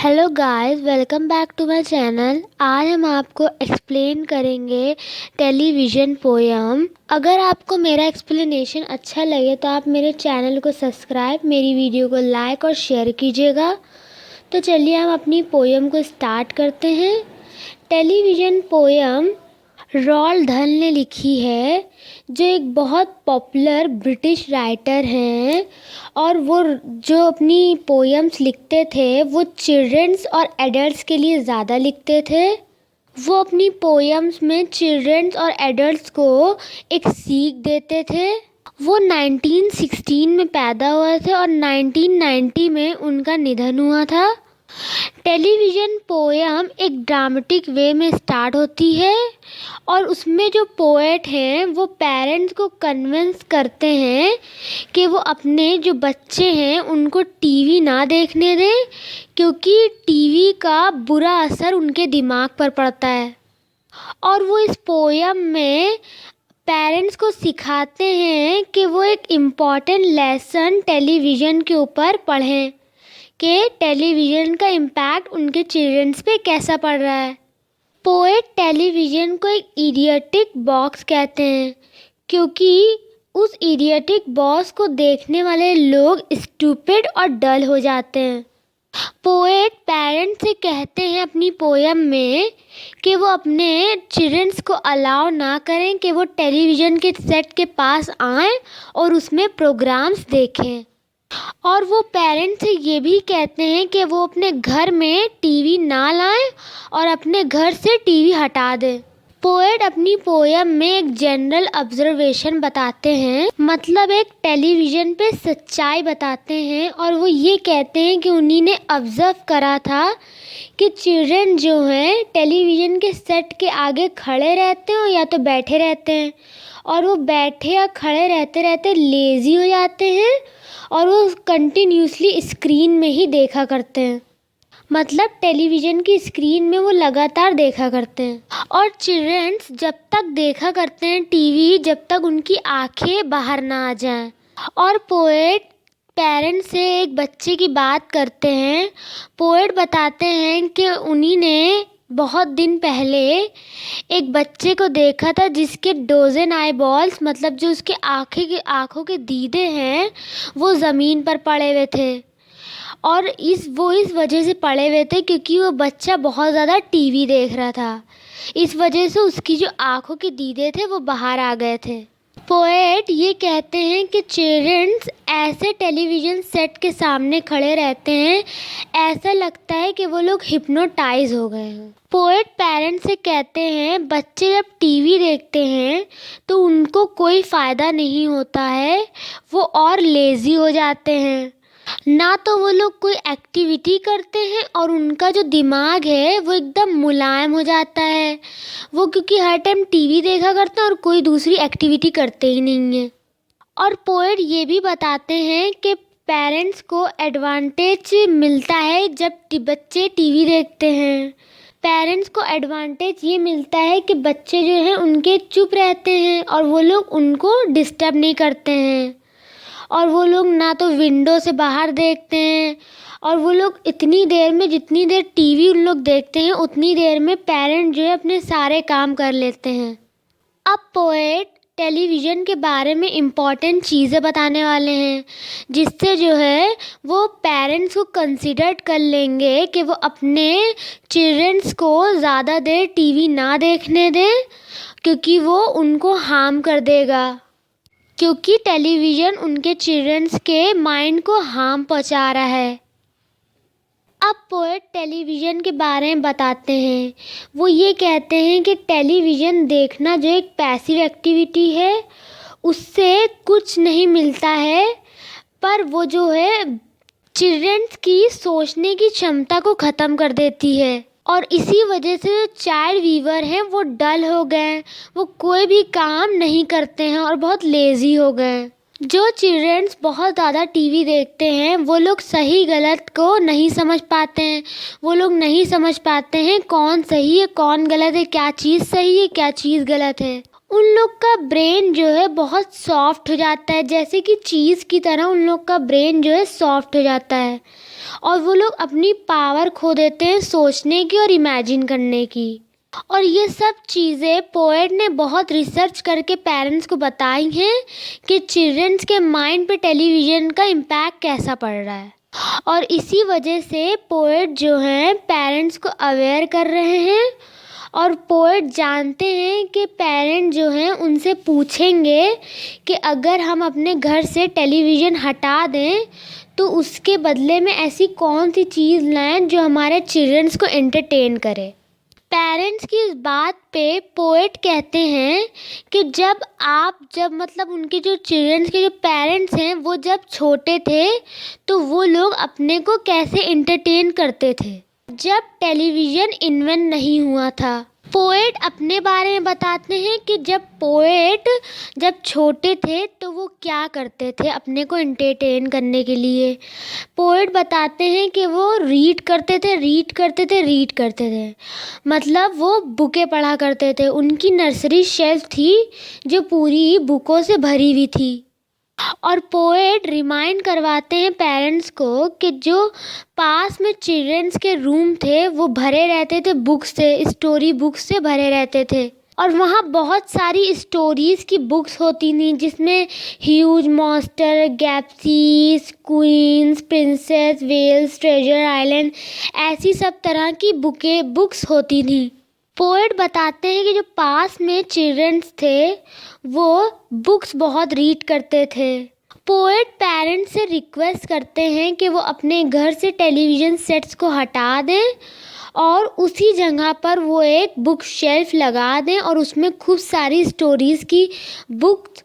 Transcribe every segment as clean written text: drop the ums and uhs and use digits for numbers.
Hello guys, welcome back to my channel. आज हम आपको एक्सप्लेन करेंगे टेलीविज़न पोयम। अगर आपको मेरा एक्सप्लेनेशन अच्छा लगे तो आप मेरे चैनल को सब्सक्राइब, मेरी वीडियो को लाइक और शेयर कीजिएगा। तो चलिए हम अपनी पोयम को स्टार्ट करते हैं। टेलीविज़न पोयम रॉल्ड डहल ने लिखी है, जो एक बहुत पॉपुलर ब्रिटिश राइटर हैं, और वो जो अपनी पोयम्स लिखते थे वो चिल्ड्रंस और एडल्ट्स के लिए ज़्यादा लिखते थे। वो अपनी पोयम्स में चिल्ड्रंस और एडल्ट्स को एक सीख देते थे। वो 1916 में पैदा हुए थे और 1990 में उनका निधन हुआ था। टेलीविज़न पोयम एक ड्रामेटिक वे में स्टार्ट होती है और उसमें जो पोएट हैं वो पेरेंट्स को कन्विंस करते हैं कि वो अपने जो बच्चे हैं उनको टीवी ना देखने दें, क्योंकि टीवी का बुरा असर उनके दिमाग पर पड़ता है। और वो इस पोयम में पेरेंट्स को सिखाते हैं कि वो एक इम्पॉर्टेंट लेसन टेलीविज़न के ऊपर पढ़ें कि टेलीविज़न का इम्पैक्ट उनके चिल्ड्रंस पे कैसा पड़ रहा है। पोएट टेलीविज़न को एक इडियटिक बॉक्स कहते हैं, क्योंकि उस इडियटिक बॉक्स को देखने वाले लोग स्टूपिड और डल हो जाते हैं। पोएट पेरेंट्स से कहते हैं अपनी पोयम में कि वो अपने चिल्ड्रंस को अलाउ ना करें कि वो टेलीविज़न के सेट के पास आएं और उसमें प्रोग्राम्स देखें। और वो पेरेंट्स से ये भी कहते हैं कि वो अपने घर में टीवी ना लाएं और अपने घर से टीवी हटा दें। पोएट अपनी पोयम में एक जनरल ऑब्जर्वेशन बताते हैं, मतलब एक टेलीविज़न पे सच्चाई बताते हैं, और वो ये कहते हैं कि उन्हीं ने ऑब्ज़र्व करा था कि चिल्ड्रन जो हैं टेलीविज़न के सेट के आगे खड़े रहते हैं या तो बैठे रहते हैं, और वो बैठे या खड़े रहते रहते लेज़ी हो जाते हैं और वो कंटिन्यूसली स्क्रीन में ही देखा करते हैं, मतलब टेलीविज़न की स्क्रीन में वो लगातार देखा करते हैं। और चिल्ड्रंस जब तक देखा करते हैं टीवी, जब तक उनकी आंखें बाहर ना आ जाएं। और पोएट पेरेंट्स से एक बच्चे की बात करते हैं। पोएट बताते हैं कि उन्हीं ने बहुत दिन पहले एक बच्चे को देखा था जिसके डोजन आई बॉल्स, मतलब जो उसके आँखों के दीदे हैं, वो ज़मीन पर पड़े हुए थे। और इस वजह से पड़े हुए थे क्योंकि वो बच्चा बहुत ज़्यादा टीवी देख रहा था। इस वजह से उसकी जो आँखों के दीदे थे वो बाहर आ गए थे। पोएट ये कहते हैं कि चिल्ड्रंस ऐसे टेलीविज़न सेट के सामने खड़े रहते हैं, ऐसा लगता है कि वो लोग हिप्नोटाइज हो गए हैं। पोएट पेरेंट्स से कहते हैं बच्चे जब टीवी देखते हैं तो उनको कोई फ़ायदा नहीं होता है, वो और लेज़ी हो जाते हैं। ना तो वो लोग कोई एक्टिविटी करते हैं और उनका जो दिमाग है वो एकदम मुलायम हो जाता है, वो क्योंकि हर टाइम टीवी देखा करते हैं और कोई दूसरी एक्टिविटी करते ही नहीं है। और पोएट ये भी बताते हैं कि पेरेंट्स को एडवांटेज मिलता है जब बच्चे टीवी देखते हैं। पेरेंट्स को एडवांटेज ये मिलता है कि बच्चे जो हैं उनके चुप रहते हैं और वो लोग उनको डिस्टर्ब नहीं करते हैं, और वो लोग ना तो विंडो से बाहर देखते हैं, और वो लोग इतनी देर में जितनी देर टीवी उन लोग देखते हैं उतनी देर में पेरेंट जो है अपने सारे काम कर लेते हैं। अब पोएट टेलीविज़न के बारे में इम्पॉर्टेंट चीज़ें बताने वाले हैं, जिससे जो है वो पेरेंट्स को कंसिडर कर लेंगे कि वो अपने चिल्ड्रंस को ज़्यादा देर टीवी ना देखने दें, क्योंकि वो उनको हार्म कर देगा, क्योंकि टेलीविज़न उनके चिल्ड्रंस के माइंड को हार्म पहुंचा रहा है। अब पोएट टेलीविज़न के बारे में बताते हैं। वो ये कहते हैं कि टेलीविज़न देखना जो एक पैसिव एक्टिविटी है, उससे कुछ नहीं मिलता है, पर वो जो है चिल्ड्रंस की सोचने की क्षमता को ख़त्म कर देती है। और इसी वजह से जो चाइल्ड व्यूअर हैं वो डल हो गए, वो कोई भी काम नहीं करते हैं और बहुत लेज़ी हो गए। जो चिल्ड्रंस बहुत ज़्यादा टीवी देखते हैं वो लोग सही गलत को नहीं समझ पाते हैं, वो लोग नहीं समझ पाते हैं कौन सही है कौन गलत है, क्या चीज़ सही है क्या चीज़ गलत है। उन लोग का ब्रेन जो है बहुत सॉफ्ट हो जाता है, जैसे कि चीज़ की तरह उन लोग का ब्रेन जो है सॉफ्ट हो जाता है और वो लोग अपनी पावर खो देते हैं सोचने की और इमेजिन करने की। और ये सब चीज़ें पोएट ने बहुत रिसर्च करके पेरेंट्स को बताई हैं कि चिल्ड्रंस के माइंड पे टेलीविज़न का इम्पैक्ट कैसा पड़ रहा है। और इसी वजह से पोएट जो हैं पेरेंट्स को अवेयर कर रहे हैं और पोएट जानते हैं कि पेरेंट जो हैं उनसे पूछेंगे कि अगर हम अपने घर से टेलीविज़न हटा दें तो उसके बदले में ऐसी कौन सी चीज़ लाएं जो हमारे चिल्ड्रंस को एंटरटेन करे। पेरेंट्स की इस बात पे पोएट कहते हैं कि जब मतलब उनके जो चिल्ड्रंस के जो पेरेंट्स हैं वो जब छोटे थे तो वो लोग अपने को कैसे एंटरटेन करते थे जब टेलीविज़न इन्वेंट नहीं हुआ था। पोएट अपने बारे में बताते हैं कि जब छोटे थे तो वो क्या करते थे अपने को एंटरटेन करने के लिए। पोएट बताते हैं कि वो रीड करते थे, मतलब वो बुकें पढ़ा करते थे। उनकी नर्सरी शेल्फ थी जो पूरी बुकों से भरी हुई थी। और पोएट रिमाइंड करवाते हैं पेरेंट्स को कि जो पास में चिल्ड्रंस के रूम थे वो भरे रहते थे बुक्स से, स्टोरी बुक्स से भरे रहते थे। और वहाँ बहुत सारी स्टोरीज़ की बुक्स होती थी जिसमें huge monster, gypsies, queens, princesses, whales, treasure island, ऐसी सब तरह की बुक्स होती थी। पोएट बताते हैं कि जो पास में चिल्ड्रंस थे वो बुक्स बहुत रीड करते थे। पोएट पेरेंट्स से रिक्वेस्ट करते हैं कि वो अपने घर से टेलीविज़न सेट्स को हटा दें और उसी जगह पर वो एक बुक शेल्फ लगा दें और उसमें खूब सारी स्टोरीज़ की बुक्स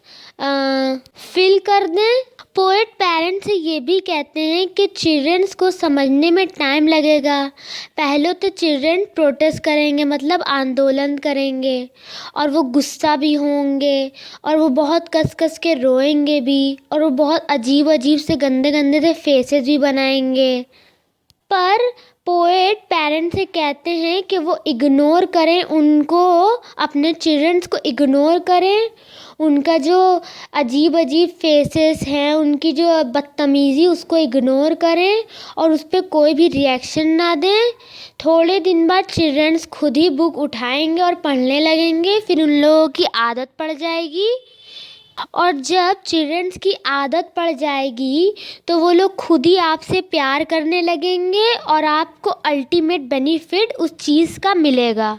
फिल कर दें। पोएट पेरेंट्स से ये भी कहते हैं कि चिल्ड्रंस को समझने में टाइम लगेगा। पहले तो चिल्ड्रन प्रोटेस्ट करेंगे, मतलब आंदोलन करेंगे, और वो गुस्सा भी होंगे और वो बहुत कस कस के रोएंगे भी और वो बहुत अजीब अजीब से गंदे गंदे से फेसेस भी बनाएंगे। पर पोएट पेरेंट्स से कहते हैं कि वो इग्नोर करें उनको, अपने चिल्ड्रंस को इग्नोर करें, उनका जो अजीब अजीब फेसेस हैं, उनकी जो बदतमीज़ी, उसको इग्नोर करें और उस पर कोई भी रिएक्शन ना दें। थोड़े दिन बाद चिल्ड्रंस खुद ही बुक उठाएंगे और पढ़ने लगेंगे, फिर उन लोगों की आदत पड़ जाएगी। और जब चिल्ड्रंस की आदत पड़ जाएगी तो वो लोग खुद ही आपसे प्यार करने लगेंगे और आपको अल्टीमेट बेनिफिट उस चीज़ का मिलेगा।